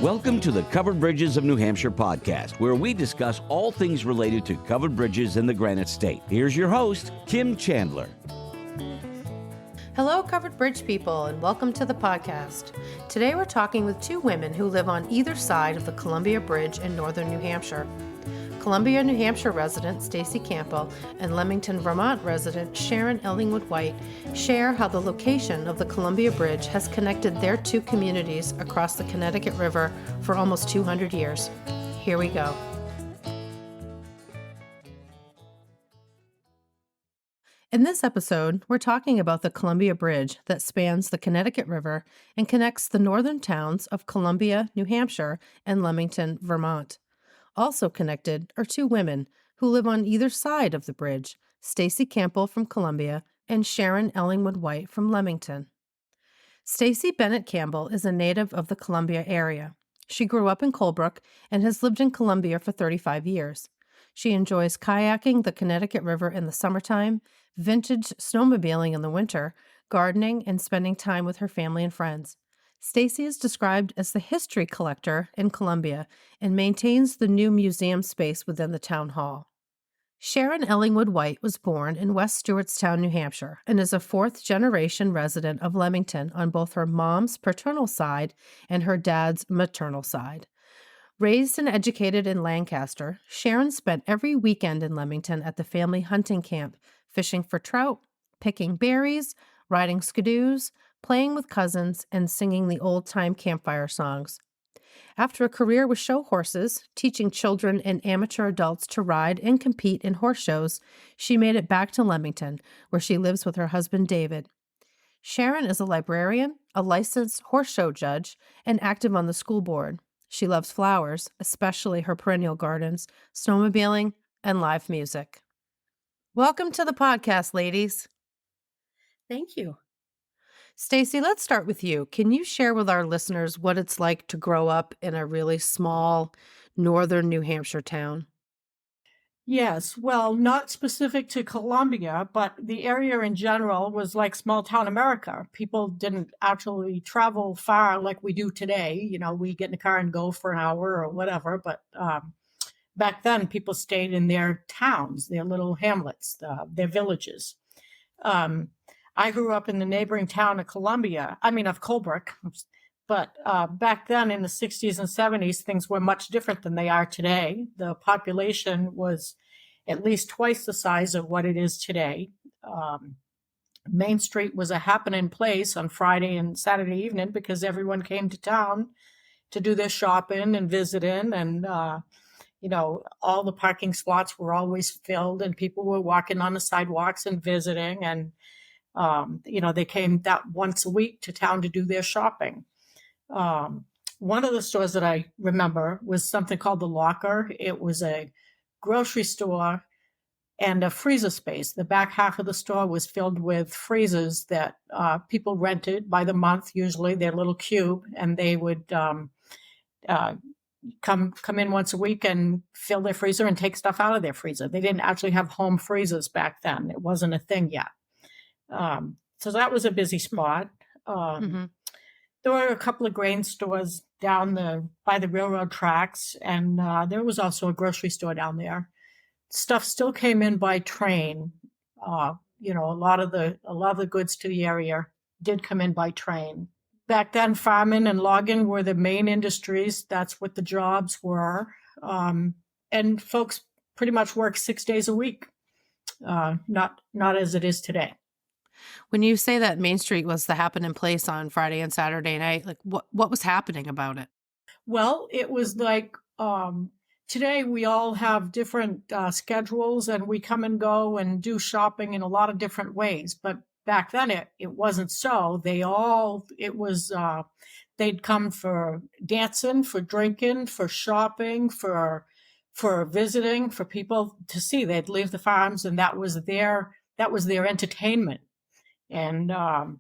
Welcome to the Covered Bridges of New Hampshire podcast, where we discuss all things related to covered bridges in the Granite State. Here's your host, Kim Chandler. Hello, Covered Bridge people, and welcome to the podcast. Today we're talking with two women who live on either side of the Columbia Bridge in northern New Hampshire. Columbia, New Hampshire resident Stacey Campbell and Lemington, Vermont resident Sharon Ellingwood White share how the location of the Columbia Bridge has connected their two communities across the Connecticut River for almost 200 years. Here we go. In this episode, we're talking about the Columbia Bridge that spans the Connecticut River and connects the northern towns of Columbia, New Hampshire, and Lemington, Vermont. Also connected are two women who live on either side of the bridge, Stacey Campbell from Columbia and Sharon Ellingwood White from Lemington. Stacey Bennett Campbell is a native of the Columbia area. She grew up in Colebrook and has lived in Columbia for 35 years. She enjoys kayaking the Connecticut River in the summertime, vintage snowmobiling in the winter, gardening, and spending time with her family and friends. Stacey is described as the history collector in Columbia and maintains the new museum space within the town hall. Sharon Ellingwood White was born in West Stewartstown, New Hampshire, and is a fourth-generation resident of Lemington on both her mom's paternal side and her dad's maternal side. Raised and educated in Lancaster, Sharon spent every weekend in Lemington at the family hunting camp, fishing for trout, picking berries, riding skidoos, playing with cousins, and singing the old-time campfire songs. After a career with show horses, teaching children and amateur adults to ride and compete in horse shows, she made it back to Lemington, where she lives with her husband, David. Sharon is a librarian, a licensed horse show judge, and active on the school board. She loves flowers, especially her perennial gardens, snowmobiling, and live music. Welcome to the podcast, ladies. Thank you. Stacey, let's start with you. Can you share with our listeners what it's like to grow up in a really small northern New Hampshire town? Yes, well, not specific to Columbia, but the area in general was like small town America. People didn't actually travel far like we do today. You know, we get in a car and go for an hour or whatever. But back then, people stayed in their towns, their little hamlets, their villages. I grew up in the neighboring town of Colebrook. But back then in the 60s and 70s, things were much different than they are today. The population was at least twice the size of what it is today. Main Street was a happening place on Friday and Saturday evening because everyone came to town to do their shopping and visiting. And, all the parking slots were always filled and people were walking on the sidewalks and visiting. And, they came that once a week to town to do their shopping. One of the stores that I remember was something called The Locker. It was a grocery store and a freezer space. The back half of the store was filled with freezers that people rented by the month, usually their little cube, and they would come in once a week and fill their freezer and take stuff out of their freezer. They didn't actually have home freezers back then. It wasn't a thing yet. So that was a busy spot. There were a couple of grain stores down by the railroad tracks, and there was also a grocery store down there. Stuff still came in by train. A lot of the goods to the area did come in by train. Back then, farming and logging were the main industries. That's what the jobs were. And folks pretty much worked 6 days a week, not as it is today. When you say that Main Street was the happening place on Friday and Saturday night, like what was happening about it? Well, it was like today we all have different schedules and we come and go and do shopping in a lot of different ways. But back then it wasn't so. They'd come for dancing, for drinking, for shopping, for visiting, for people to see. They'd leave the farms and that was their entertainment. And, that's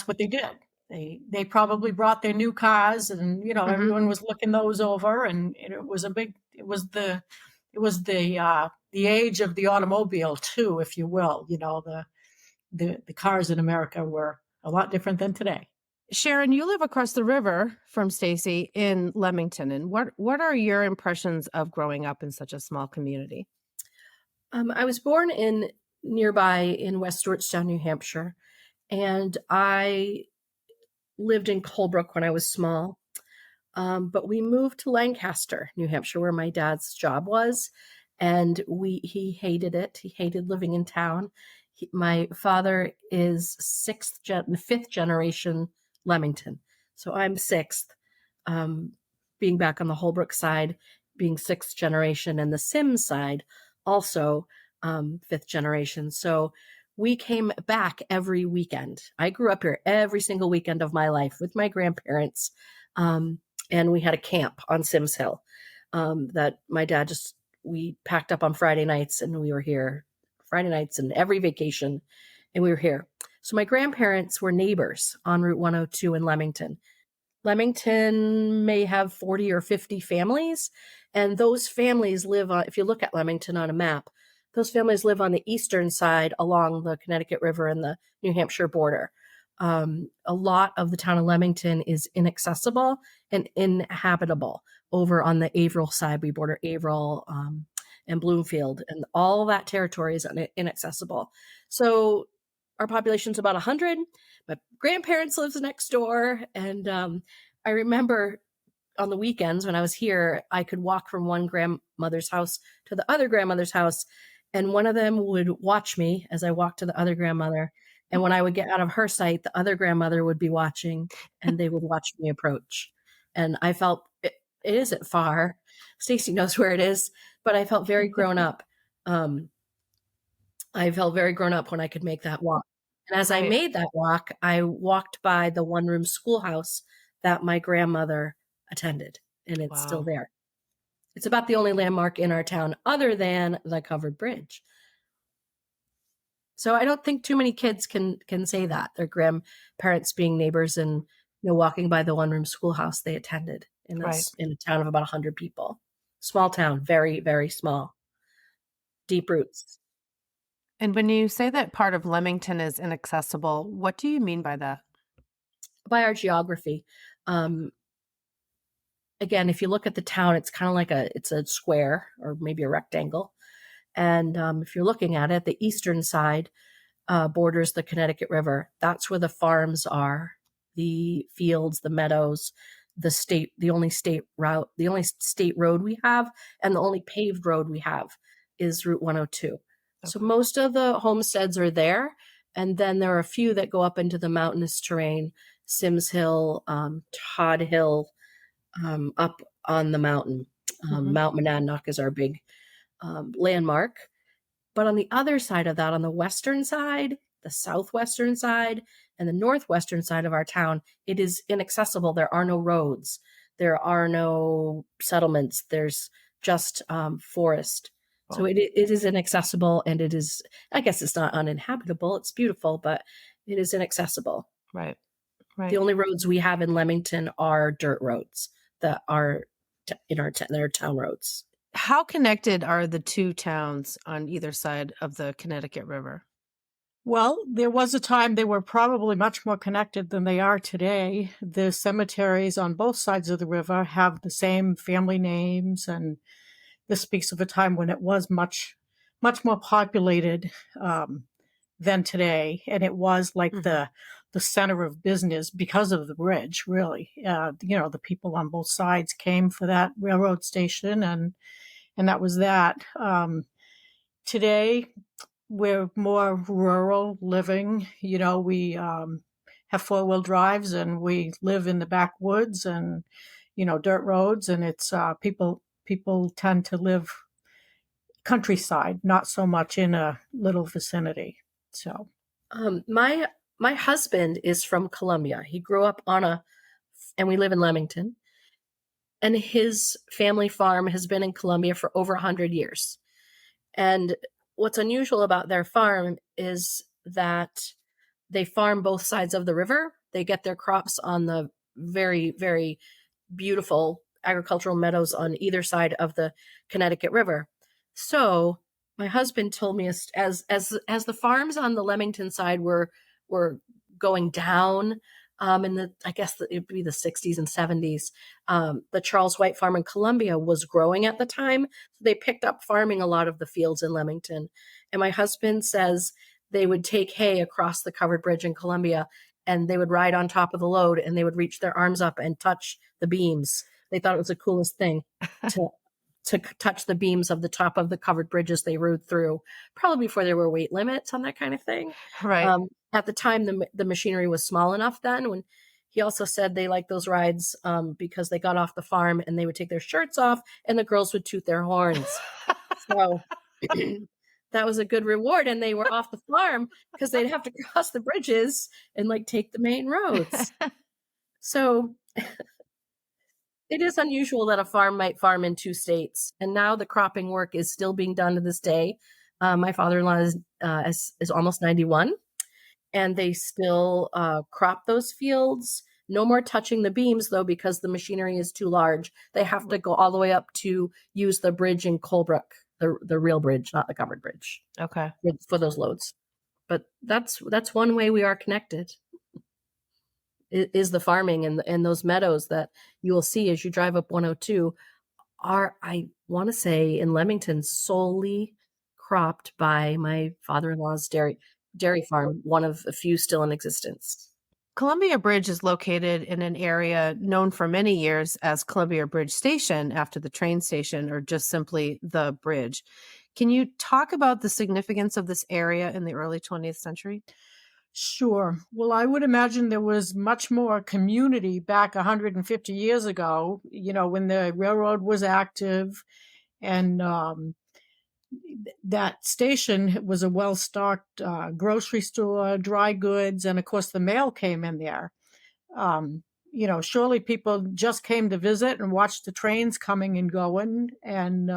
what they did. They probably brought their new cars and, everyone was looking those over and it was the age of the automobile too, if you will. The cars in America were a lot different than today. Sharon, you live across the river from Stacey in Lemington. And what are your impressions of growing up in such a small community? I was born in nearby in West Georgetown, New Hampshire, and I lived in Colebrook when I was small. But we moved to Lancaster, New Hampshire, where my dad's job was, and he hated it. He hated living in town. My father is fifth generation Lemington, so I'm sixth. Being back on the Holbrook side, being sixth generation, and the Sims side, also fifth generation. So we came back every weekend. I grew up here every single weekend of my life with my grandparents. And we had a camp on Sims Hill that my dad we packed up on Friday nights and we were here Friday nights and every vacation, and we were here. So my grandparents were neighbors on Route 102 in Lemington. Lemington may have 40 or 50 families, and those families live on, if you look at Lemington on a map, those families live on the eastern side along the Connecticut River and the New Hampshire border. A lot of the town of Lemington is inaccessible and inhabitable. Over on the Averill side, we border Averill and Bloomfield, and all that territory is inaccessible. So our population's about 100. My grandparents lives next door, and I remember on the weekends when I was here, I could walk from one grandmother's house to the other grandmother's house, and one of them would watch me as I walked to the other grandmother. And when I would get out of her sight, the other grandmother would be watching, and they would watch me approach. And I felt it isn't far. Stacey knows where it is, but I felt very grown up. I felt very grown up when I could make that walk. And as I made that walk, I walked by the one-room schoolhouse that my grandmother attended, and it's still there. It's about the only landmark in our town other than the covered bridge. So I don't think too many kids can say that their grandparents being neighbors and walking by the one-room schoolhouse they attended in a town of about 100 people. Small town, very, very small. Deep roots. And when you say that part of Lemington is inaccessible, what do you mean by that? By our geography. Again, if you look at the town, it's kind of like it's a square or maybe a rectangle. And if you're looking at it, the eastern side borders the Connecticut River. That's where the farms are, the fields, the meadows, the only state road we have, and the only paved road we have is Route 102. Okay. So most of the homesteads are there. And then there are a few that go up into the mountainous terrain, Sims Hill, Todd Hill, up on the mountain. Mount Monadnock is our big landmark. But on the other side of that, on the western side, the southwestern side, and the northwestern side of our town, it is inaccessible. There are no roads. There are no settlements. There's just forest. So it is inaccessible, and it is, I guess it's not uninhabitable. It's beautiful, but it is inaccessible. Right. The only roads we have in Lemington are dirt roads that are they're town roads. How connected are the two towns on either side of the Connecticut River? Well, there was a time they were probably much more connected than they are today. The cemeteries on both sides of the river have the same family names, and this speaks of a time when it was much, much more populated than today. And it was like the center of business because of the bridge, really. The people on both sides came for that railroad station, and that was that. Today, we're more rural living. We have four-wheel drives, and we live in the backwoods and, dirt roads. And it's people tend to live countryside, not so much in a little vicinity. So, my husband is from Columbia. He grew up and we live in Lemington. And his family farm has been in Columbia for over 100 years. And what's unusual about their farm is that they farm both sides of the river. They get their crops on the very, very beautiful agricultural meadows on either side of the Connecticut River. So my husband told me as the farms on the Lemington side were going down, I guess it would be the 60s and 70s. The Charles White farm in Columbia was growing at the time. So they picked up farming a lot of the fields in Lemington. And my husband says they would take hay across the covered bridge in Columbia, and they would ride on top of the load, and they would reach their arms up and touch the beams. They thought it was the coolest thing to touch the beams of the top of the covered bridges they rode through, probably before there were weight limits on that kind of thing. Right. At the time, the machinery was small enough then. When he also said they liked those rides because they got off the farm and they would take their shirts off and the girls would toot their horns. So that was a good reward. And they were off the farm because they'd have to cross the bridges and like take the main roads. So it is unusual that a farm might farm in 2 states. And now the cropping work is still being done to this day. My father-in-law is almost 91, and they still crop those fields. No more touching the beams, though, because the machinery is too large. They have to go all the way up to use the bridge in Colebrook, the real bridge, not the covered bridge. Okay. For those loads. But that's one way we are connected. Is the farming and those meadows that you will see as you drive up 102 are, I want to say, in Lemington, solely cropped by my father-in-law's dairy farm, one of a few still in existence. Columbia Bridge is located in an area known for many years as Columbia Bridge Station, after the train station, or just simply the bridge. Can you talk about the significance of this area in the early 20th century? Sure. Well, I would imagine there was much more community back 150 years ago, when the railroad was active, and that station was a well-stocked grocery store, dry goods, and of course the mail came in there. Surely people just came to visit and watch the trains coming and going. And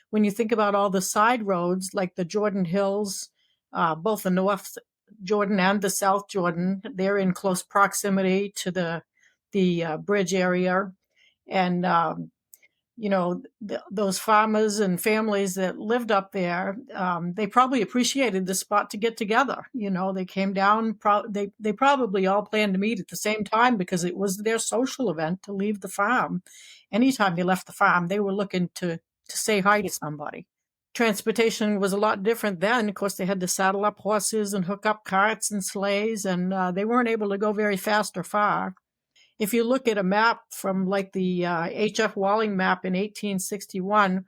when you think about all the side roads, like the Jordan Hills, both the North Jordan and the South Jordan, they're in close proximity to the bridge area. And those farmers and families that lived up there, they probably appreciated the spot to get together. They came down, they probably all planned to meet at the same time because it was their social event to leave the farm. Anytime they left the farm, they were looking to say hi to somebody. Transportation was a lot different then. Of course, they had to saddle up horses and hook up carts and sleighs, and they weren't able to go very fast or far. If you look at a map from like the H.F. Walling map in 1861,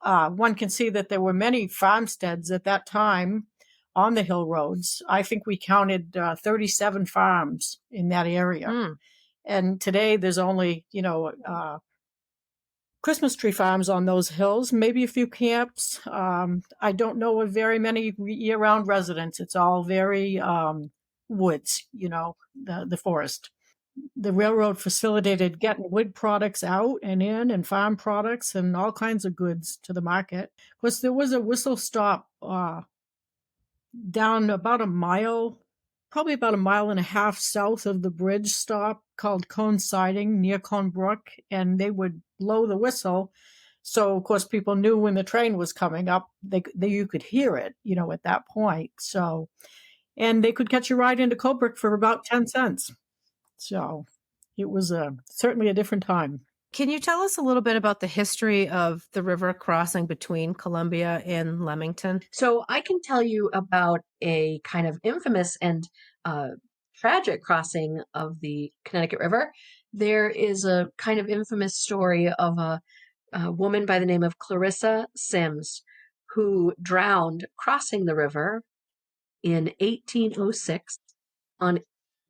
one can see that there were many farmsteads at that time on the hill roads. I think we counted 37 farms in that area. And today there's only, Christmas tree farms on those hills, maybe a few camps. I don't know of very many year-round residents. It's all very woods, the forest. The railroad facilitated getting wood products out and in, and farm products and all kinds of goods to the market. Of course, there was a whistle stop down about a mile, probably about a mile and a half south of the bridge stop, called Cone Siding near Cone Brook, and they would blow the whistle. So, of course, people knew when the train was coming up. You could hear it, at that point. So, and they could catch a ride into Colebrook for about 10 cents. So it was certainly a different time. Can you tell us a little bit about the history of the river crossing between Columbia and Lemington? So I can tell you about a kind of infamous and tragic crossing of the Connecticut River. There is a kind of infamous story of a woman by the name of Clarissa Sims, who drowned crossing the river in 1806 on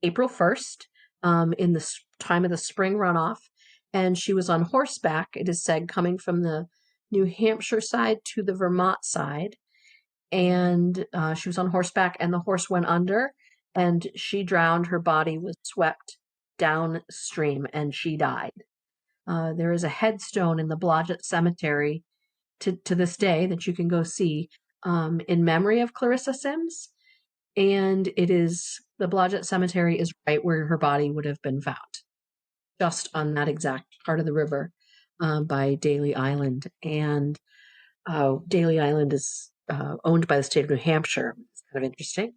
April 1st. In the time of the spring runoff, and she was on horseback, it is said, coming from the New Hampshire side to the Vermont side, and she was on horseback, and the horse went under, and she drowned. Her body was swept downstream, and she died. There is a headstone in the Blodgett Cemetery to this day that you can go see in memory of Clarissa Sims. And the Blodgett Cemetery is right where her body would have been found, just on that exact part of the river by Daly Island. And Daly Island is owned by the state of New Hampshire. It's kind of interesting.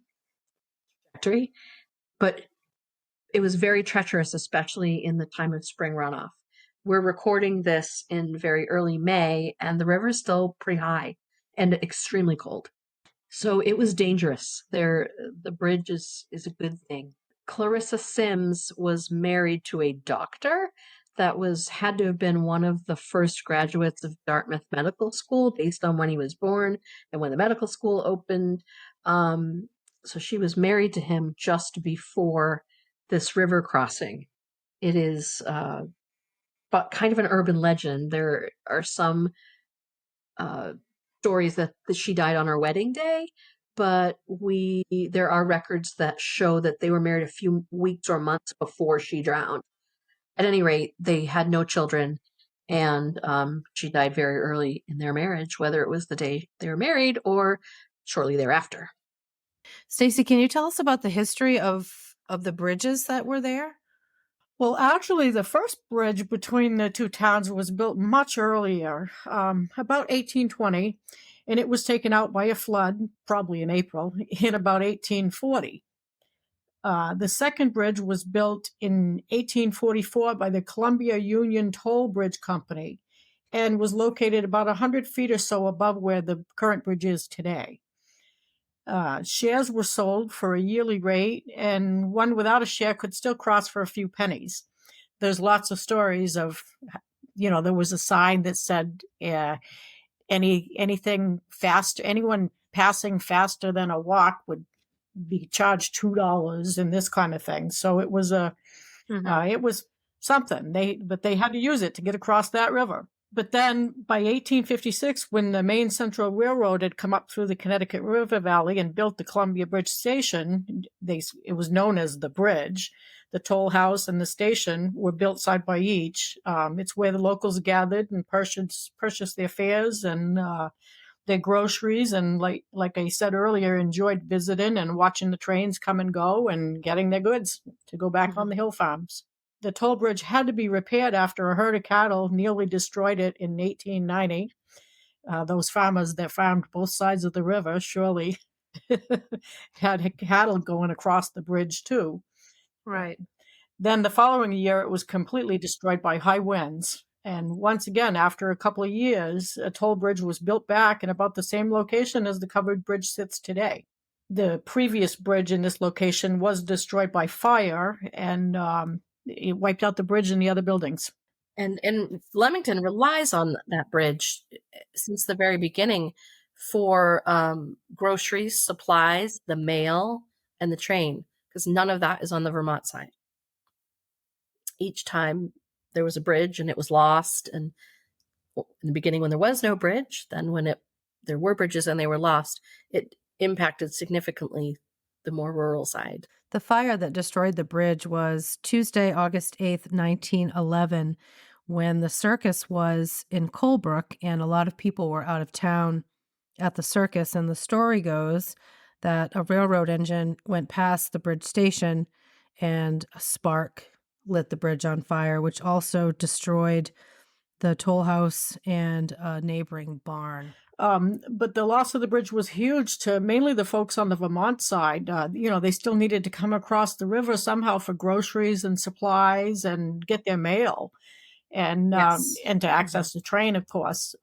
But it was very treacherous, especially in the time of spring runoff. We're recording this in very early May, and the river is still pretty high and extremely cold. So it was dangerous. The bridge is a good thing. Clarissa Sims was married to a doctor that had to have been one of the first graduates of Dartmouth Medical School based on when he was born and when the medical school opened. So she was married to him just before this river crossing. It is but kind of an urban legend. There are some stories that she died on her wedding day, but there are records that show that they were married a few weeks or months before she drowned. At any rate, they had no children, and she died very early in their marriage, whether it was the day they were married or shortly thereafter. Stacey, can you tell us about the history of the bridges that were there? Well, actually, the first bridge between the two towns was built much earlier, about 1820, and it was taken out by a flood, probably in April, in about 1840. The second bridge was built in 1844 by the Columbia Union Toll Bridge Company and was located about 100 feet or so above where the current bridge is today. Shares were sold for a yearly rate, and one without a share could still cross for a few pennies. There's lots of stories of, there was a sign that said anything fast, anyone passing faster than a walk would be charged $2 and this kind of thing. So it was it was something. But they had to use it to get across that river. But then by 1856, when the Maine Central Railroad had come up through the Connecticut River Valley and built the Columbia Bridge Station, it was known as the bridge. The toll house and the station were built side by each. It's where the locals gathered and purchased their fares and their groceries, and like I said earlier, enjoyed visiting and watching the trains come and go and getting their goods to go back on the hill farms. The toll bridge had to be repaired after a herd of cattle nearly destroyed it in 1890. Those farmers that farmed both sides of the river surely had cattle going across the bridge too. Right. Then the following year, it was completely destroyed by high winds. And once again, after a couple of years, a toll bridge was built back in about the same location as the covered bridge sits today. The previous bridge in this location was destroyed by fire, and it wiped out the bridge and the other buildings. And Lemington relies on that bridge since the very beginning for groceries, supplies, the mail, and the train, because none of that is on the Vermont side. Each time there was a bridge and it was lost, and in the beginning when there was no bridge, then when there were bridges and they were lost, it impacted significantly the more rural side. The fire that destroyed the bridge was Tuesday, August 8th, 1911, when the circus was in Colebrook and a lot of people were out of town at the circus. And the story goes that a railroad engine went past the bridge station and a spark lit the bridge on fire, which also destroyed the toll house and a neighboring barn. But the loss of the bridge was huge to mainly the folks on the Vermont side. They still needed to come across the river somehow for groceries and supplies and get their mail, and to access the train, of course.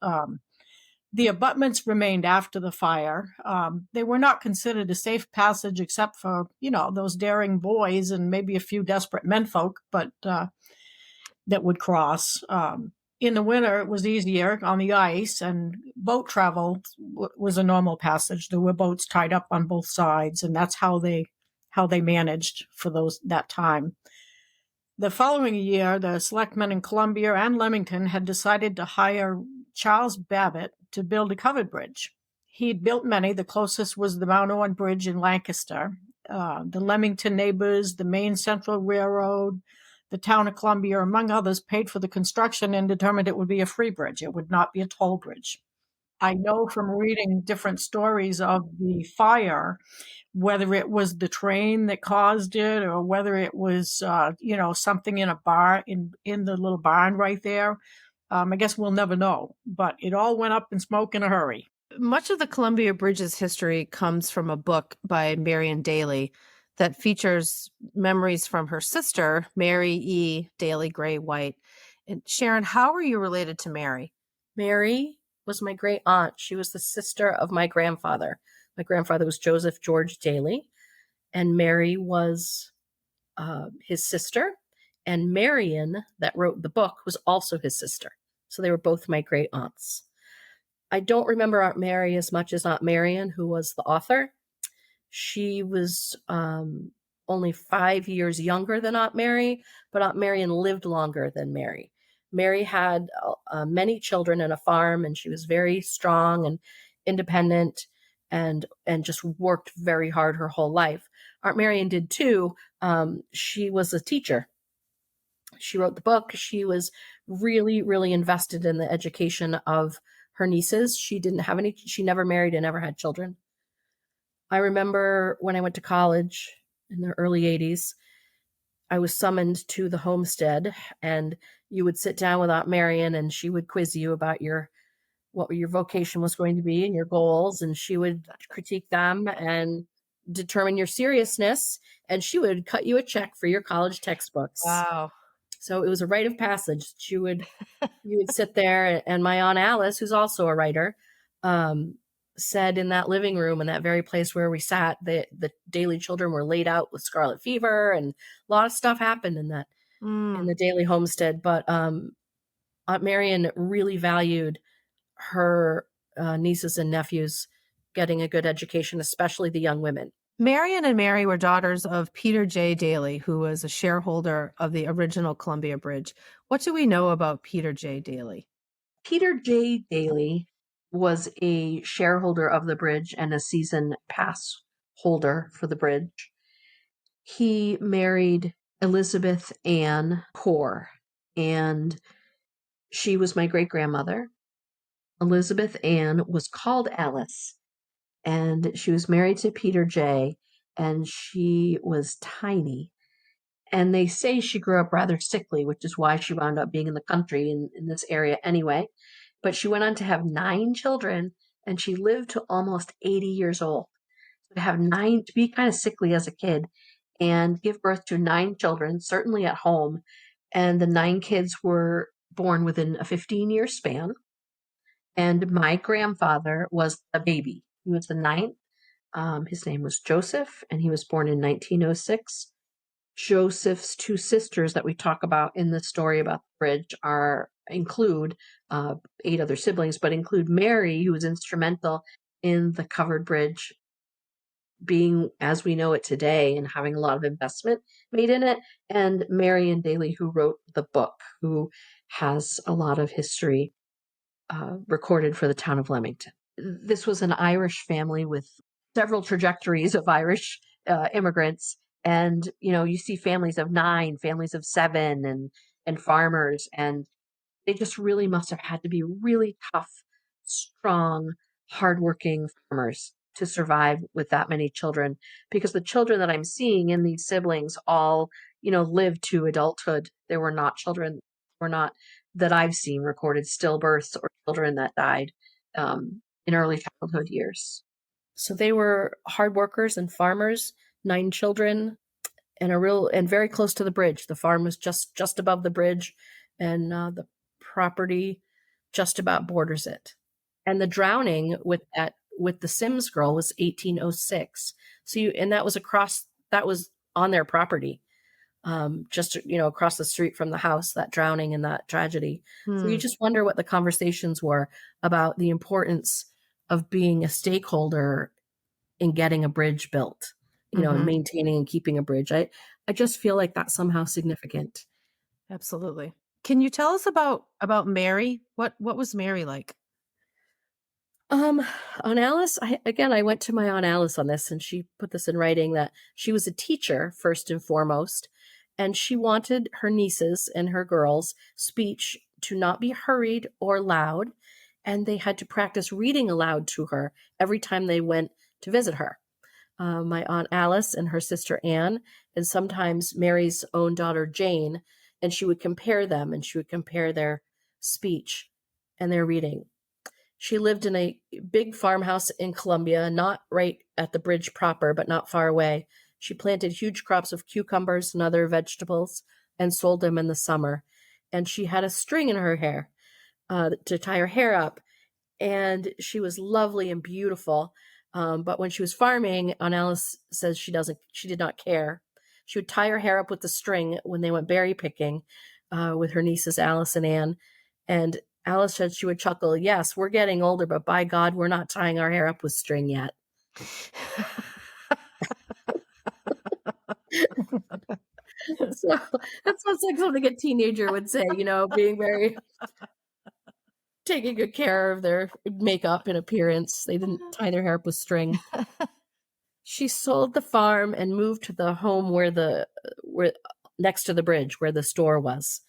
The abutments remained after the fire. They were not considered a safe passage except for, those daring boys and maybe a few desperate menfolk, but that would cross. In the winter, it was easier on the ice, and boat travel was a normal passage. There were boats tied up on both sides, and that's how they managed for that time. The following year, the selectmen in Columbia and Lemington had decided to hire Charles Babbitt to build a covered bridge. He'd built many. The closest was the Mount Orne Bridge in Lancaster. The Lemington neighbors, the Maine Central Railroad, the town of Columbia, among others, paid for the construction and determined it would be a free bridge. It would not be a toll bridge. I know from reading different stories of the fire, whether it was the train that caused it or whether it was, something in a barn, in the little barn right there. I guess we'll never know, but it all went up in smoke in a hurry. Much of the Columbia Bridge's history comes from a book by Marion Daly that features memories from her sister, Mary E. Daly Gray White. And Sharon, how are you related to Mary? Mary was my great aunt. She was the sister of my grandfather. My grandfather was Joseph George Daly, and Mary was his sister. And Marion, that wrote the book, was also his sister. So they were both my great aunts. I don't remember Aunt Mary as much as Aunt Marion, who was the author. She was only 5 years younger than Aunt Mary, but Aunt Marion lived longer than Mary. Mary had many children and a farm, and she was very strong and independent and just worked very hard her whole life. Aunt Marion did too. She was a teacher. She wrote the book. She was really, really invested in the education of her nieces. She never married and never had children. I remember when I went to college in the early 80s, I was summoned to the homestead, and you would sit down with Aunt Marion and she would quiz you about what your vocation was going to be and your goals, and she would critique them and determine your seriousness, and she would cut you a check for your college textbooks. Wow. So it was a rite of passage. You would sit there, and my Aunt Alice, who's also a writer, said in that living room, in that very place where we sat, the Daly children were laid out with scarlet fever, and a lot of stuff happened in the Daly homestead. But Aunt Marion really valued her nieces and nephews getting a good education, especially the young women. Marion and Mary were daughters of Peter J. Daly, who was a shareholder of the original Columbia Bridge. What do we know about Peter J. Daly? Peter J. Daly was a shareholder of the bridge and a season pass holder for the bridge. He married Elizabeth Ann Core, and she was my great-grandmother. Elizabeth Ann was called Alice, and she was married to Peter J., and she was tiny. And they say she grew up rather sickly, which is why she wound up being in the country in this area anyway. But she went on to have 9 children, and she lived to almost 80 years old. To be kind of sickly as a kid and give birth to 9 children, certainly at home. And the 9 kids were born within a 15-year span. And my grandfather was a baby. He was the 9th. His name was Joseph, and he was born in 1906. Joseph's 2 sisters that we talk about in the story about the bridge include 8 other siblings, but include Mary, who was instrumental in the covered bridge being as we know it today and having a lot of investment made in it, and Marion Daly, who wrote the book, who has a lot of history recorded for the town of Lemington. This was an Irish family with several trajectories of Irish immigrants. And, you see families of 9, families of 7, and farmers. And they just really must have had to be really tough, strong, hardworking farmers to survive with that many children. Because the children that I'm seeing in these siblings all, lived to adulthood. There were not children, that I've seen recorded stillbirths or children that died in early childhood years. So they were hard workers and farmers, 9 children, and very close to the bridge. The farm was just above the bridge, and the property just about borders it. And the drowning with the Sims girl was 1806. That was on their property, just across the street from the house. That drowning and that tragedy. So you just wonder what the conversations were about the importance of being a stakeholder in getting a bridge built, and maintaining and keeping a bridge. I just feel like that's somehow significant. Absolutely. Can you tell us about Mary? What was Mary like? Aunt Alice, I went to my Aunt Alice on this, and she put this in writing that she was a teacher first and foremost, and she wanted her nieces and her girls' speech to not be hurried or loud, and they had to practice reading aloud to her every time they went to visit her. My Aunt Alice and her sister Anne, and sometimes Mary's own daughter Jane, and she would compare them, and she would compare their speech and their reading. She lived in a big farmhouse in Columbia, not right at the bridge proper, but not far away. She planted huge crops of cucumbers and other vegetables and sold them in the summer. And she had a string in her hair to tie her hair up. And she was lovely and beautiful. But when she was farming, Aunt Alice says she did not care. She would tie her hair up with the string when they went berry picking with her nieces Alice and Anne. And Alice said she would chuckle, "Yes, we're getting older, but by God, we're not tying our hair up with string yet." So that sounds like something a teenager would say, being very taking good care of their makeup and appearance. They didn't tie their hair up with string. She sold the farm and moved to the home where next to the bridge where the store was.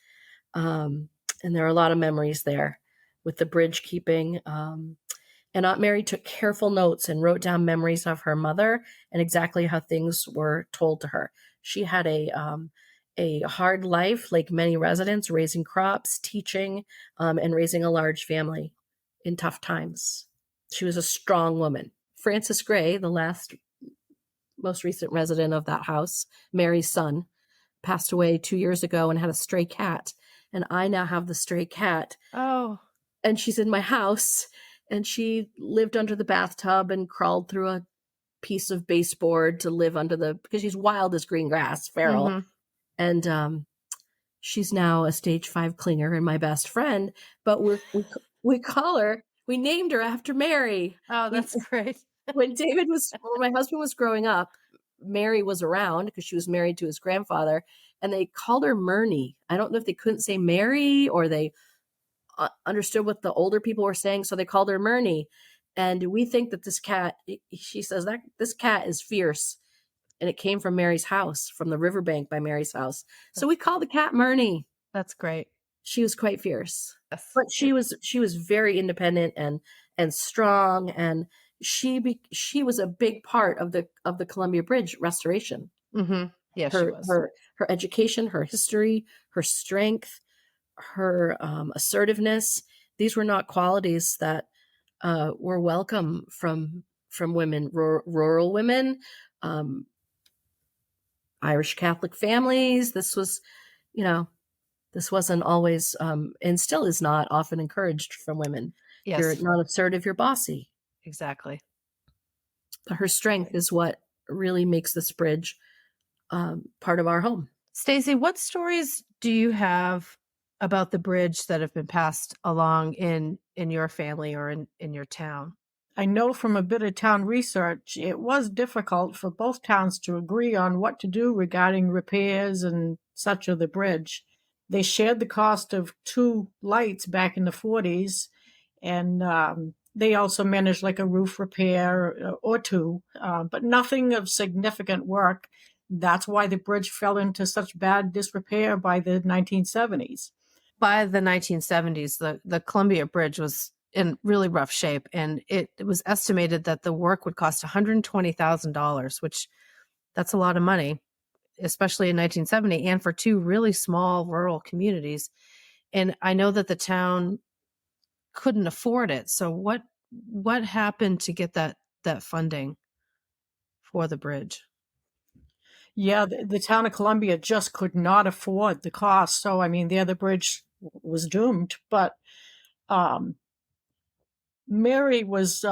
And there are a lot of memories there with the bridge keeping. And Aunt Mary took careful notes and wrote down memories of her mother and exactly how things were told to her. She had a hard life, like many residents, raising crops, teaching, and raising a large family in tough times. She was a strong woman. Francis Gray, the most recent resident of that house, Mary's son, passed away 2 years ago and had a stray cat. And I now have the stray cat. Oh. And she's in my house. And she lived under the bathtub and crawled through a piece of baseboard to live because she's wild as green grass, feral. Mm-hmm. And she's now a stage 5 clinger and my best friend. But we named her after Mary. Oh, that's great. When my husband was growing up, Mary was around because she was married to his grandfather, and they called her Myrnie. I don't know if they couldn't say Mary or they understood what the older people were saying, so they called her Myrnie. And we think that this cat, she says that this cat is fierce, and it came from Mary's house, from the riverbank by Mary's house. So we called the cat Myrnie. That's great. She was quite fierce, Yes. but she was very independent and strong, and she was a big part of the Columbia Bridge restoration. Mm-hmm. Yeah, she was. Her education, her history, her strength, her assertiveness. These were not qualities that were welcome from women, rural women, Irish Catholic families. This wasn't always, and still is not often encouraged from women. Yes. You're not assertive, you're bossy. Exactly. But her strength is what really makes this bridge part of our home. Stacey, what stories do you have about the bridge that have been passed along in your family or in your town? I know from a bit of town research, it was difficult for both towns to agree on what to do regarding repairs and such of the bridge. They shared the cost of 2 lights back in the 40s, and they also managed like a roof repair or 2, but nothing of significant work. That's why the bridge fell into such bad disrepair by the 1970s. By the 1970s, the Columbia Bridge was in really rough shape, and it was estimated that the work would cost $120,000, which that's a lot of money, especially in 1970, and for 2 really small rural communities. And I know that the town couldn't afford it. So what happened to get that funding for the bridge? Yeah, the town of Columbia just could not afford the cost. So, I mean, the other bridge was doomed. But Mary was,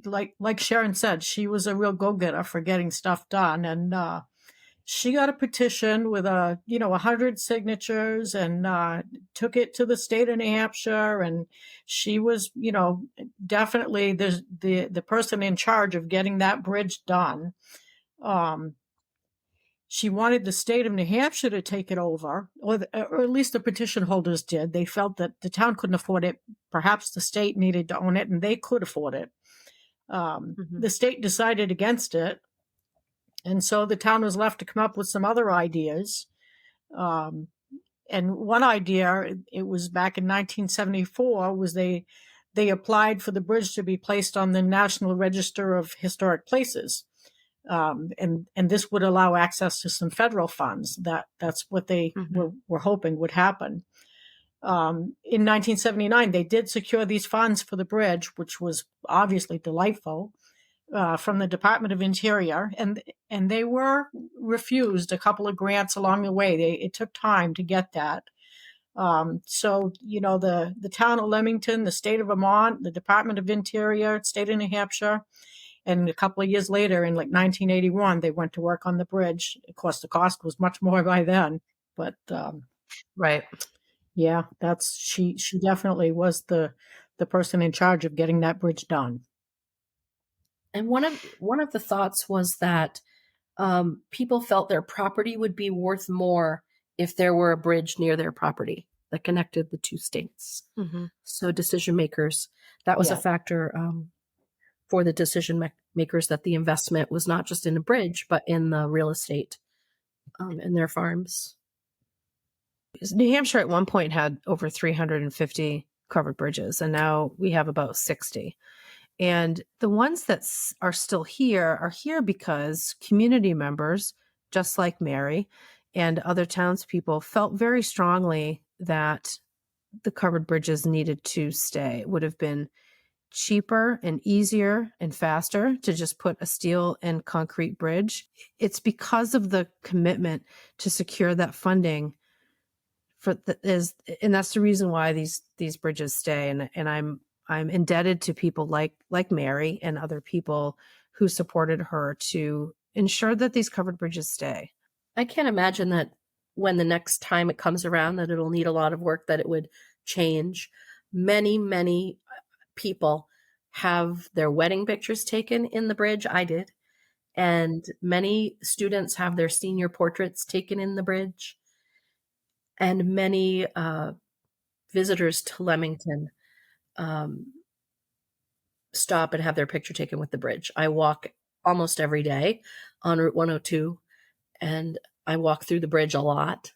like Sharon said, she was a real go-getter for getting stuff done. And she got a petition with 100 signatures and took it to the state of New Hampshire. And she was, definitely the person in charge of getting that bridge done. She wanted the state of New Hampshire to take it over, or at least the petition holders did. They felt that the town couldn't afford it. Perhaps the state needed to own it, and they could afford it. The state decided against it, and so the town was left to come up with some other ideas. And one idea, it was back in 1974, was they applied for the bridge to be placed on the National Register of Historic Places. And this would allow access to some federal funds. That's what they were hoping would happen. In 1979, they did secure these funds for the bridge, which was obviously delightful. from the Department of Interior, and they were refused a couple of grants along the way. It took time to get that. So, the town of Lemington, the state of Vermont, the Department of Interior, state of New Hampshire, and a couple of years later, in like 1981, they went to work on the bridge. Of course, the cost was much more by then, but Right. yeah, she definitely was the person in charge of getting that bridge done. And one of the thoughts was that people felt their property would be worth more if there were a bridge near their property that connected the two states. Mm-hmm. So decision makers, that was a factor for the decision makers, that the investment was not just in a bridge, but in the real estate in their farms. New Hampshire at one point had over 350 covered bridges, and now we have about 60. And the ones that are still here are here because community members, just like Mary and other townspeople, felt very strongly that the covered bridges needed to stay. It would have been cheaper and easier and faster to just put a steel and concrete bridge. It's because of the commitment to secure that funding and that's the reason why these bridges stay. And I'm indebted to people like Mary and other people who supported her to ensure that these covered bridges stay. I can't imagine that when the next time it comes around that it'll need a lot of work, that it would change. Many, many people have their wedding pictures taken in the bridge. I did. And many students have their senior portraits taken in the bridge. And many visitors to Lemington stop and have their picture taken with the bridge. I walk almost every day on Route 102, and I walk through the bridge a lot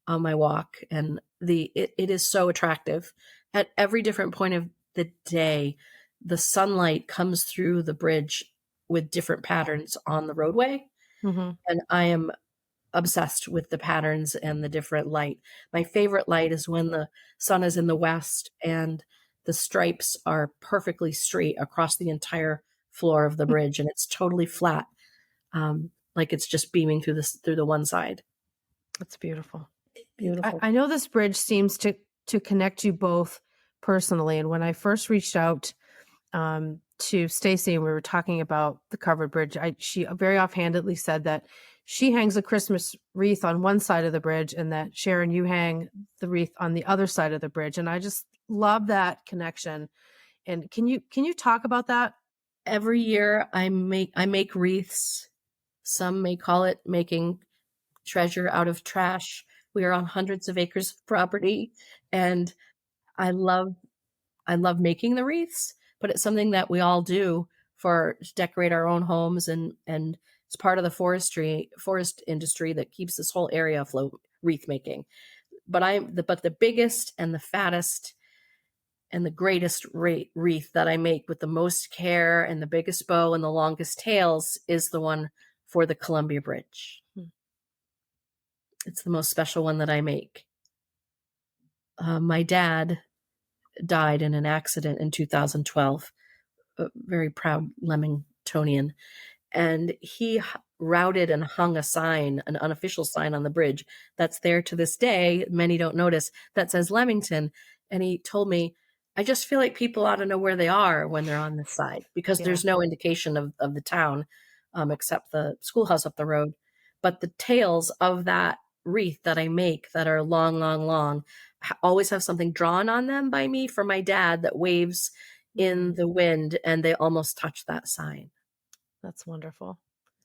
on my walk. And it is so attractive. At every different point of the day, the sunlight comes through the bridge with different patterns on the roadway. Mm-hmm. And I am obsessed with the patterns and the different light. My favorite light is when the sun is in the west and the stripes are perfectly straight across the entire floor of the bridge, and it's totally flat, like it's just beaming through the one side. That's beautiful. Beautiful. I know this bridge seems to connect you both personally. And when I first reached out to Stacey and we were talking about the covered bridge, she very offhandedly said that she hangs a Christmas wreath on one side of the bridge and that, Sharon, you hang the wreath on the other side of the bridge. And I just love that connection. And can you talk about that? Every year I make wreaths. Some may call it making treasure out of trash. We are on hundreds of acres of property, and I love making the wreaths, but it's something that we all do to decorate our own homes, and it's part of the forest industry that keeps this whole area afloat, wreath making. But the biggest and the fattest and the greatest wreath that I make with the most care and the biggest bow and the longest tails is the one for the Columbia Bridge. It's the most special one that I make. My dad died in an accident in 2012, a very proud Lemingtonian, and he routed and hung a sign, an unofficial sign on the bridge that's there to this day, many don't notice, that says Lemington. And he told me, I just feel like people ought to know where they are when they're on this side, because there's no indication of the town except the schoolhouse up the road. But the tails of that wreath that I make that are long, long, long, always have something drawn on them by me for my dad that waves in the wind, and they almost touch that sign. That's wonderful.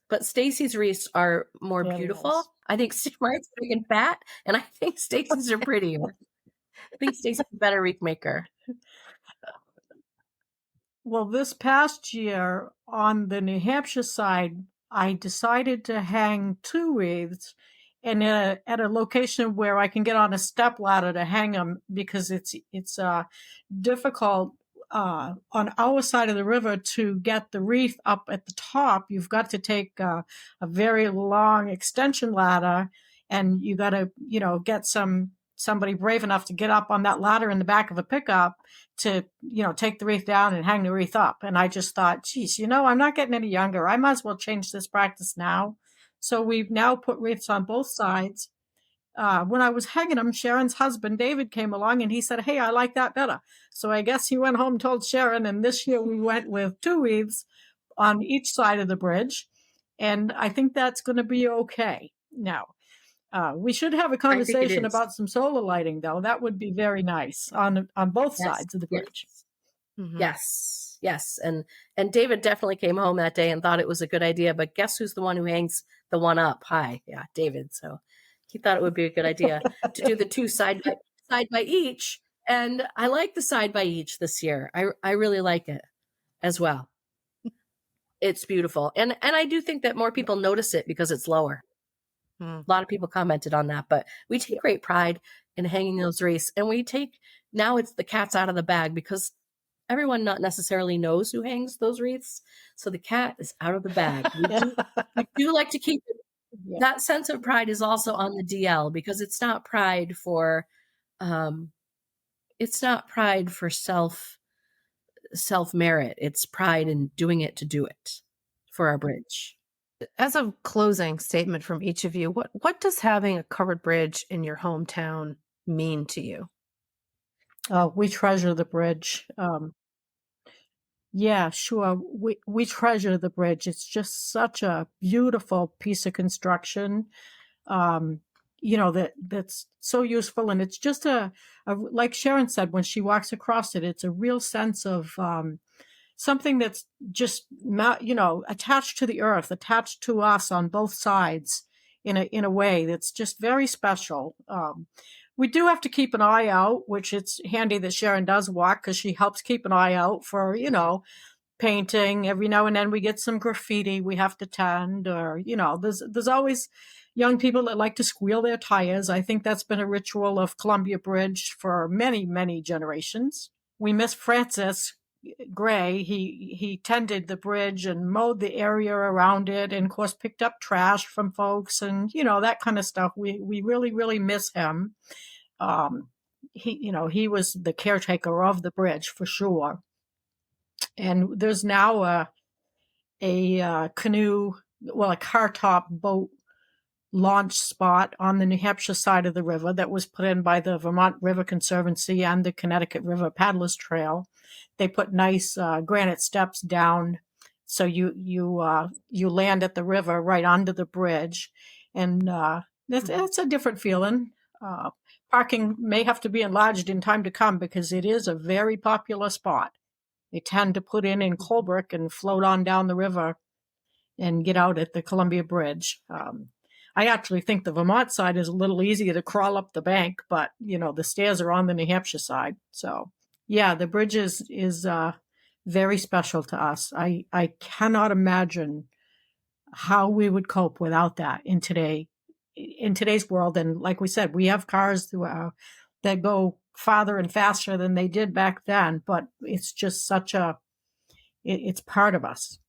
But Stacey's wreaths are more beautiful. Nice. I think mine's big and fat, and I think Stacey's are prettier. I think Stacey's a better wreath maker. Well, this past year on the New Hampshire side, I decided to hang two wreaths at a location where I can get on a step ladder to hang them, because it's difficult on our side of the river to get the wreath up at the top. You've got to take a very long extension ladder, and you got to get some somebody brave enough to get up on that ladder in the back of a pickup to, take the wreath down and hang the wreath up. And I just thought, geez, I'm not getting any younger. I might as well change this practice now. So we've now put wreaths on both sides. When I was hanging them, Sharon's husband, David, came along and he said, hey, I like that better. So I guess he went home and told Sharon, and this year we went with 2 wreaths on each side of the bridge. And I think that's going to be okay. Now, we should have a conversation about some solar lighting, though. That would be very nice on both sides of the bridge. Mm-hmm. Yes. And David definitely came home that day and thought it was a good idea. But guess who's the one who hangs the one up? Hi. Yeah, David. So he thought it would be a good idea to do the 2 side by each. And I like the side by each this year. I really like it as well. It's beautiful. And I do think that more people notice it because it's lower. A lot of people commented on that, but we take great pride in hanging those wreaths. And now it's the cat's out of the bag because everyone not necessarily knows who hangs those wreaths. So the cat is out of the bag. We do like to keep it. Yeah. That sense of pride is also on the DL because it's not pride for self merit. It's pride in doing it to do it for our bridge. As a closing statement from each of you, what does having a covered bridge in your hometown mean to you? We treasure the bridge. Yeah, sure. We treasure the bridge. It's just such a beautiful piece of construction, that's so useful. And it's just like Sharon said, when she walks across it, it's a real sense of something that's just, attached to the earth, attached to us on both sides in a way that's just very special. We do have to keep an eye out, which it's handy that Sharon does walk because she helps keep an eye out for, painting. Every now and then we get some graffiti we have to tend, or, there's always young people that like to squeal their tires. I think that's been a ritual of Columbia Bridge for many, many generations. We miss Francis Gray. He tended the bridge and mowed the area around it and, of course, picked up trash from folks and, that kind of stuff. We really, really miss him. He was the caretaker of the bridge for sure. And there's now a car top boat launch spot on the New Hampshire side of the river that was put in by the Vermont River Conservancy and the Connecticut River Paddlers Trail. They put nice granite steps down, so you land at the river right under the bridge, and that's a different feeling. Parking may have to be enlarged in time to come because it is a very popular spot. They tend to put in Colebrook and float on down the river and get out at the Columbia Bridge. I actually think the Vermont side is a little easier to crawl up the bank, but, the stairs are on the New Hampshire side. So, yeah, the bridge is very special to us. I cannot imagine how we would cope without that in today's world. And like we said, we have cars that go farther and faster than they did back then, but it's just it's part of us.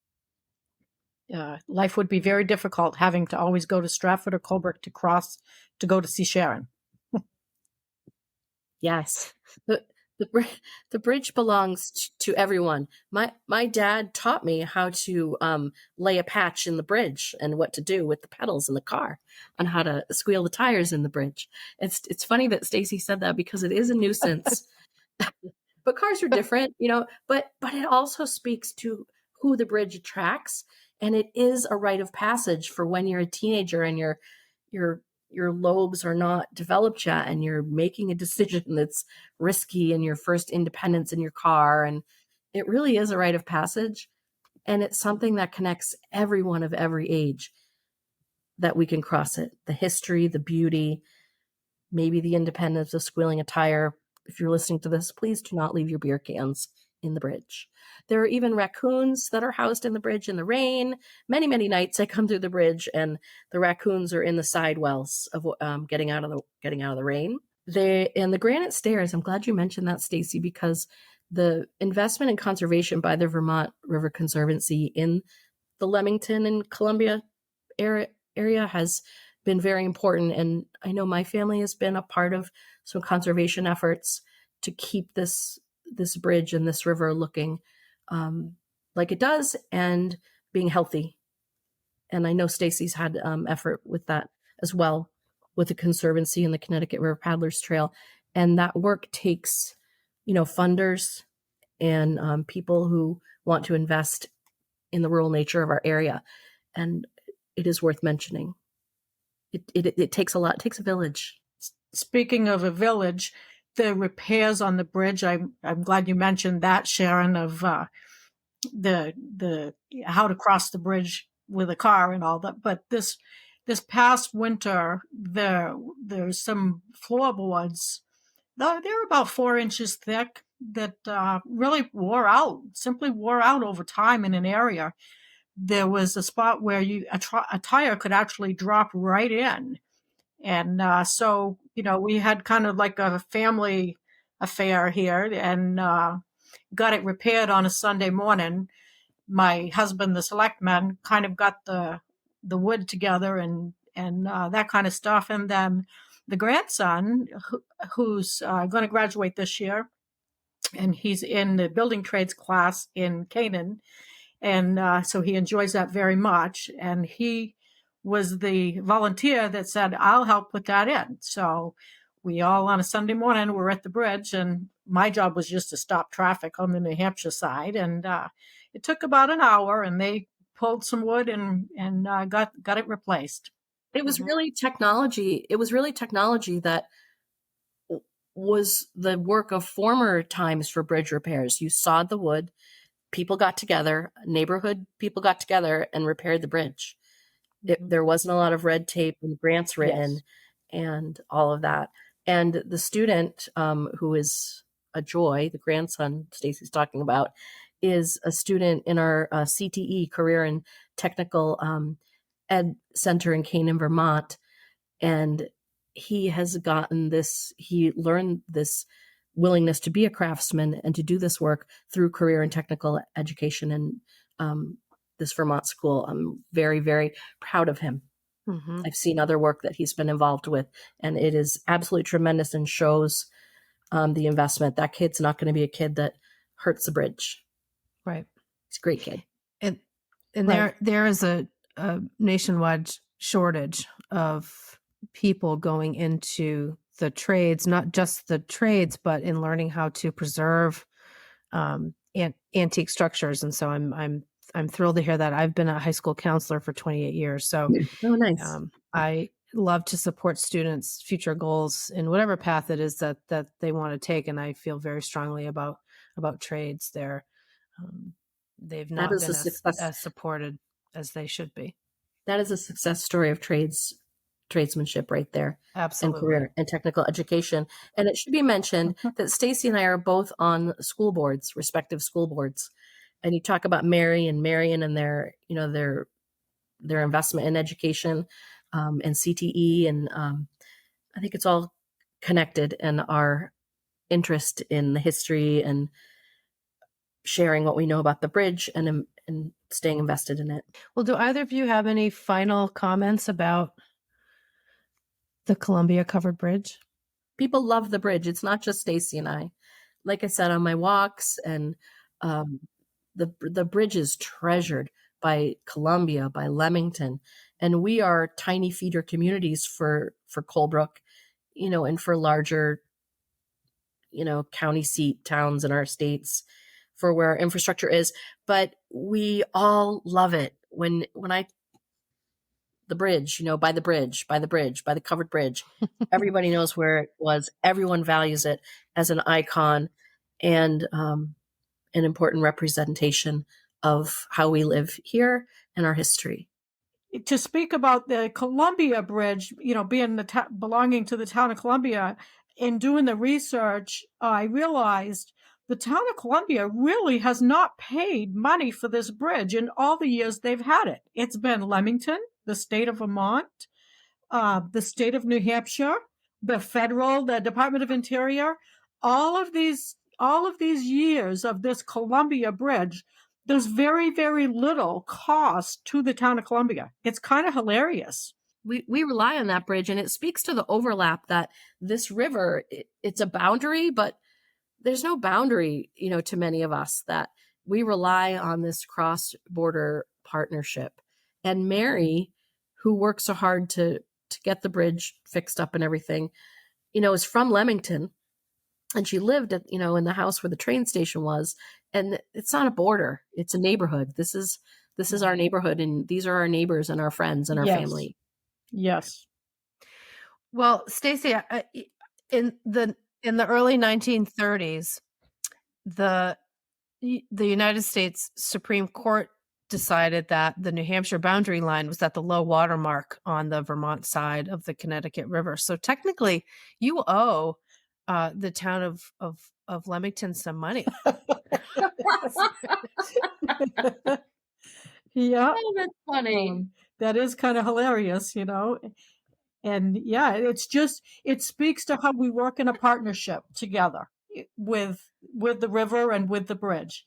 Life would be very difficult having to always go to Stratford or Colebrook to go to see Sharon. Yes. The bridge belongs to everyone. My dad taught me how to lay a patch in the bridge and what to do with the pedals in the car and how to squeal the tires in the bridge. It's funny that Stacey said that because it is a nuisance. But cars are different, but it also speaks to who the bridge attracts. And it is a rite of passage for when you're a teenager and your lobes are not developed yet and you're making a decision that's risky and your first independence in your car. And it really is a rite of passage. And it's something that connects everyone of every age that we can cross it. The history, the beauty, maybe the independence of squealing a tire. If you're listening to this, please do not leave your beer cans in the bridge. There are even raccoons that are housed in the bridge in the rain. Many, many nights I come through the bridge and the raccoons are in the side wells of getting out of the rain. And the granite stairs, I'm glad you mentioned that, Stacey, because the investment and conservation by the Vermont River Conservancy in the Lemington and Columbia area has been very important. And I know my family has been a part of some conservation efforts to keep this bridge and this river looking like it does and being healthy. And I know Stacey's had effort with that as well, with the Conservancy and the Connecticut River Paddlers Trail. And that work takes, funders and people who want to invest in the rural nature of our area. And it is worth mentioning. It takes a lot. It takes a village. Speaking of a village, the repairs on the bridge, I'm glad you mentioned that, Sharon, of the how to cross the bridge with a car and all that. But this past winter, there's some floorboards. They're about 4 inches thick that really simply wore out over time in an area. There was a spot where a tire could actually drop right in. And so, we had kind of like a family affair here and got it repaired on a Sunday morning. My husband, the selectman, kind of got the wood together and that kind of stuff. And then the grandson, who's going to graduate this year, and he's in the building trades class in Canaan. And so he enjoys that very much. And he was the volunteer that said, I'll help put that in. So we all on a Sunday morning were at the bridge, and my job was just to stop traffic on the New Hampshire side. And it took about an hour, and they pulled some wood and got it replaced. It was really technology. It was really technology that was the work of former times for bridge repairs. You sawed the wood, people got together, neighborhood people got together and repaired the bridge. There wasn't a lot of red tape and grants written and all of that. And the student who is a joy, the grandson Stacey's talking about, is a student in our CTE, Career and Technical Ed Center in Canaan, Vermont. And he learned this willingness to be a craftsman and to do this work through career and technical education in this Vermont school. I'm very, very proud of him. Mm-hmm. I've seen other work that he's been involved with, and it is absolutely tremendous and shows the investment. That kid's not going to be a kid that hurts the bridge. Right. He's a great kid. And Right. there is a nationwide shortage of people going into the trades, not just the trades, but in learning how to preserve antique structures. And so I'm thrilled to hear that. I've been a high school counselor for 28 years. So Oh, nice. I love to support students' future goals in whatever path it is that they want to take. And I feel very strongly about trades there. They've not been as supported as they should be. That is a success story of tradesmanship right there. Absolutely. And career and technical education. And it should be mentioned that Stacey and I are both on school boards, respective school boards. And you talk about Mary and Marion and their investment in education and CTE. And I think it's all connected, and our interest in the history and sharing what we know about the bridge and staying invested in it. Well, do either of you have any final comments about the Columbia Covered Bridge? People love the bridge. It's not just Stacey and I. Like I said, on my walks, and the bridge is treasured by Columbia, by Lemington, and we are tiny feeder communities for Colebrook, and for larger, county seat towns in our states, for where our infrastructure is. But we all love it when the bridge, by the bridge, by the covered bridge. Everybody knows where it was. Everyone values it as an icon and an important representation of how we live here and our history. To speak about the Columbia Bridge, being belonging to the town of Columbia, in doing the research, I realized the town of Columbia really has not paid money for this bridge in all the years they've had it. It's been Lemington, the state of Vermont, the state of New Hampshire, the Department of Interior, all of these years of this Columbia Bridge, there's very, very little cost to the town of Columbia. It's kind of hilarious. we rely on that bridge, and it speaks to the overlap that this river, it's a boundary, but there's no boundary, to many of us, that we rely on this cross-border partnership. And Mary, who worked so hard to get the bridge fixed up and everything, is from Lemington, and she lived at, in the house where the train station was. And it's not a border, it's a neighborhood. This is our neighborhood, and these are our neighbors and our friends and our family. Yes. Well, Stacey, in the early 1930s, the United States Supreme Court decided that the New Hampshire boundary line was at the low water mark on the Vermont side of the Connecticut River. So technically, you owe the town of Lemington some money. Yeah. Oh, that's funny. That is kind of hilarious, And yeah, it speaks to how we work in a partnership together with the river and with the bridge.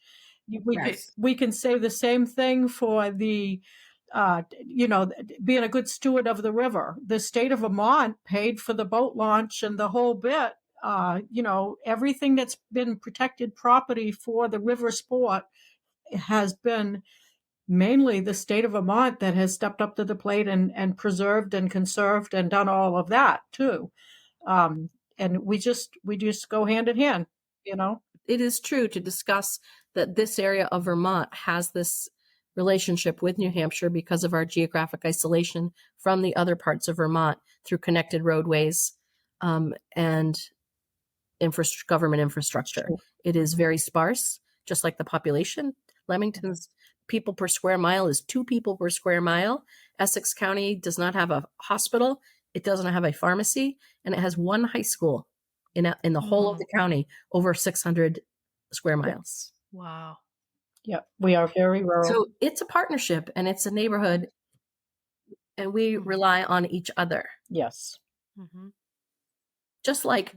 We can say the same thing for the, being a good steward of the river. The state of Vermont paid for the boat launch and the whole bit. Everything that's been protected property for the river sport has been mainly the state of Vermont that has stepped up to the plate and preserved and conserved and done all of that too. And we just go hand in hand, It is true to discuss that this area of Vermont has this relationship with New Hampshire because of our geographic isolation from the other parts of Vermont through connected roadways and government infrastructure. Sure. It is very sparse, just like the population. Leamington's people per square mile is 2 people per square mile. Essex County does not have a hospital. It doesn't have a pharmacy, and it has 1 high school in the whole of the county, over 600 square miles. Wow. Yeah, we are very rural. So it's a partnership, and it's a neighborhood, and we rely on each other. Yes. Mm-hmm. Just like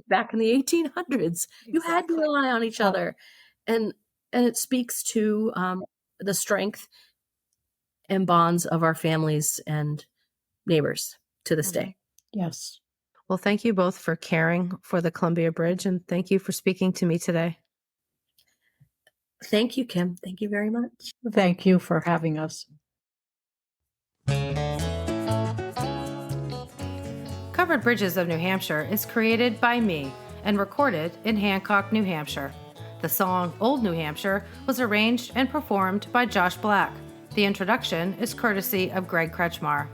back in the 1800s, you had to rely on each other, and it speaks to the strength and bonds of our families and neighbors to this day. Yes. Well, thank you both for caring for the Columbia Bridge, and thank you for speaking to me today. Thank you, Kim. Thank you very much. Thank you for having us. Covered Bridges of New Hampshire is created by me and recorded in Hancock, New Hampshire. The song Old New Hampshire was arranged and performed by Josh Black. The introduction is courtesy of Greg Kretschmar.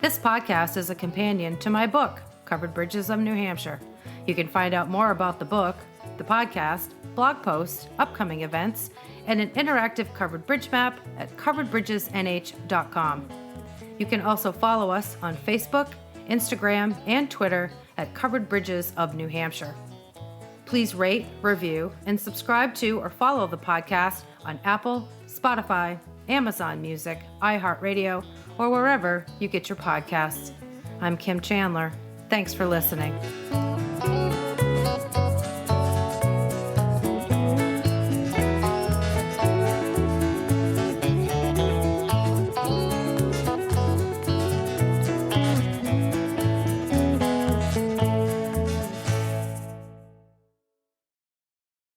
This podcast is a companion to my book, Covered Bridges of New Hampshire. You can find out more about the book, the podcast, blog posts, upcoming events, and an interactive covered bridge map at coveredbridgesnh.com. You can also follow us on Facebook, Instagram, and Twitter at Covered Bridges of New Hampshire. Please rate, review, and subscribe to or follow the podcast on Apple, Spotify, Amazon Music, iHeartRadio, or wherever you get your podcasts. I'm Kim Chandler. Thanks for listening.